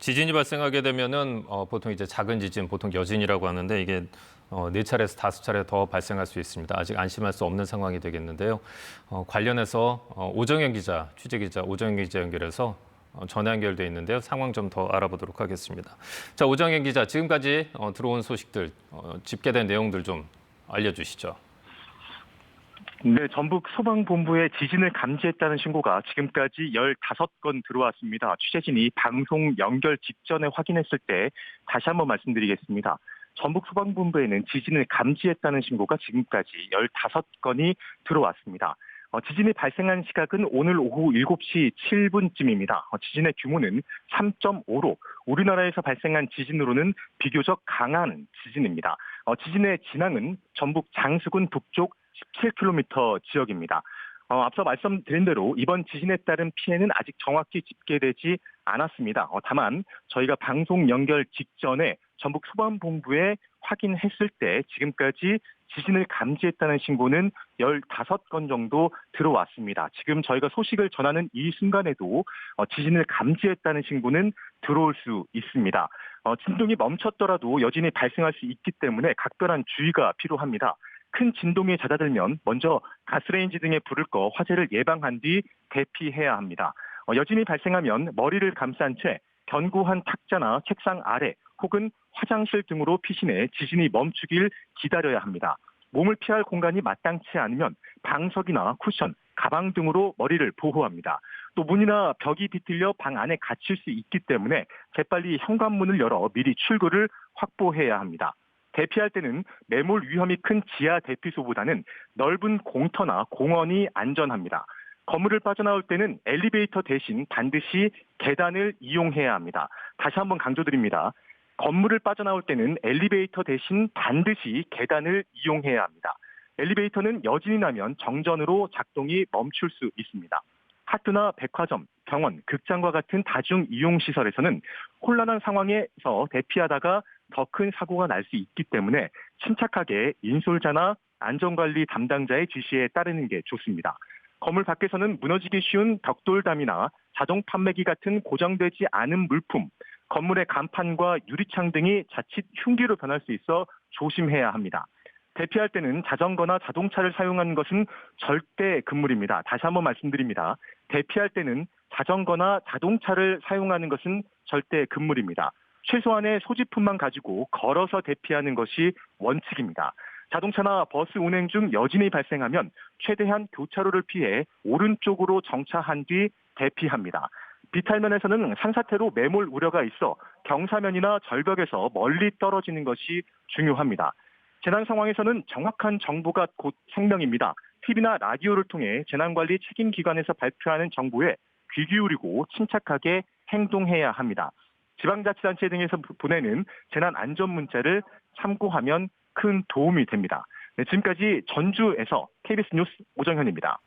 지진이 발생하게 되면은 보통 이제 작은 지진, 보통 여진이라고 하는데 이게 4차례에서 5차례 더 발생할 수 있습니다. 아직 안심할 수 없는 상황이 되겠는데요. 관련해서 오정현 기자, 취재 기자 오정현 기자 연결해서 전화 연결돼 있는데요. 상황 좀 더 알아보도록 하겠습니다. 자, 오정현 기자, 지금까지 들어온 소식들, 집계된 내용들 좀 알려주시죠. 네, 전북 소방본부에 지진을 감지했다는 신고가 지금까지 15건 들어왔습니다. 취재진이 방송 연결 직전에 확인했을 때 다시 한번 말씀드리겠습니다. 전북 소방본부에는 지진을 감지했다는 신고가 지금까지 15건이 들어왔습니다. 지진이 발생한 시각은 오늘 오후 7시 7분쯤입니다. 지진의 규모는 3.5로 우리나라에서 발생한 지진으로는 비교적 강한 지진입니다. 지진의 진앙은 전북 장수군 북쪽 17km 지역입니다. 앞서 말씀드린 대로 이번 지진에 따른 피해는 아직 정확히 집계되지 않았습니다. 다만 저희가 방송 연결 직전에 전북 소방본부에 확인했을 때 지금까지 지진을 감지했다는 신고는 15건 정도 들어왔습니다. 지금 저희가 소식을 전하는 이 순간에도 지진을 감지했다는 신고는 들어올 수 있습니다. 진동이 멈췄더라도 여진이 발생할 수 있기 때문에 각별한 주의가 필요합니다. 큰 진동이 잦아들면 먼저 가스레인지 등에 불을 꺼 화재를 예방한 뒤 대피해야 합니다. 여진이 발생하면 머리를 감싼 채 견고한 탁자나 책상 아래 혹은 화장실 등으로 피신해 지진이 멈추길 기다려야 합니다. 몸을 피할 공간이 마땅치 않으면 방석이나 쿠션, 가방 등으로 머리를 보호합니다. 또 문이나 벽이 비틀려 방 안에 갇힐 수 있기 때문에 재빨리 현관문을 열어 미리 출구를 확보해야 합니다. 대피할 때는 매몰 위험이 큰 지하 대피소보다는 넓은 공터나 공원이 안전합니다. 건물을 빠져나올 때는 엘리베이터 대신 반드시 계단을 이용해야 합니다. 다시 한번 강조드립니다. 건물을 빠져나올 때는 엘리베이터 대신 반드시 계단을 이용해야 합니다. 엘리베이터는 여진이 나면 정전으로 작동이 멈출 수 있습니다. 학교나 백화점, 병원, 극장과 같은 다중 이용시설에서는 혼란한 상황에서 대피하다가 더 큰 사고가 날 수 있기 때문에 침착하게 인솔자나 안전관리 담당자의 지시에 따르는 게 좋습니다. 건물 밖에서는 무너지기 쉬운 벽돌담이나 자동 판매기 같은 고정되지 않은 물품, 건물의 간판과 유리창 등이 자칫 흉기로 변할 수 있어 조심해야 합니다. 대피할 때는 자전거나 자동차를 사용하는 것은 절대 금물입니다. 다시 한번 말씀드립니다. 대피할 때는 자전거나 자동차를 사용하는 것은 절대 금물입니다. 최소한의 소지품만 가지고 걸어서 대피하는 것이 원칙입니다. 자동차나 버스 운행 중 여진이 발생하면 최대한 교차로를 피해 오른쪽으로 정차한 뒤 대피합니다. 비탈면에서는 산사태로 매몰 우려가 있어 경사면이나 절벽에서 멀리 떨어지는 것이 중요합니다. 재난 상황에서는 정확한 정보가 곧 생명입니다. TV나 라디오를 통해 재난관리 책임기관에서 발표하는 정보에 귀 기울이고 침착하게 행동해야 합니다. 지방자치단체 등에서 보내는 재난안전문자를 참고하면 큰 도움이 됩니다. 네, 지금까지 전주에서 KBS 뉴스 오정현입니다.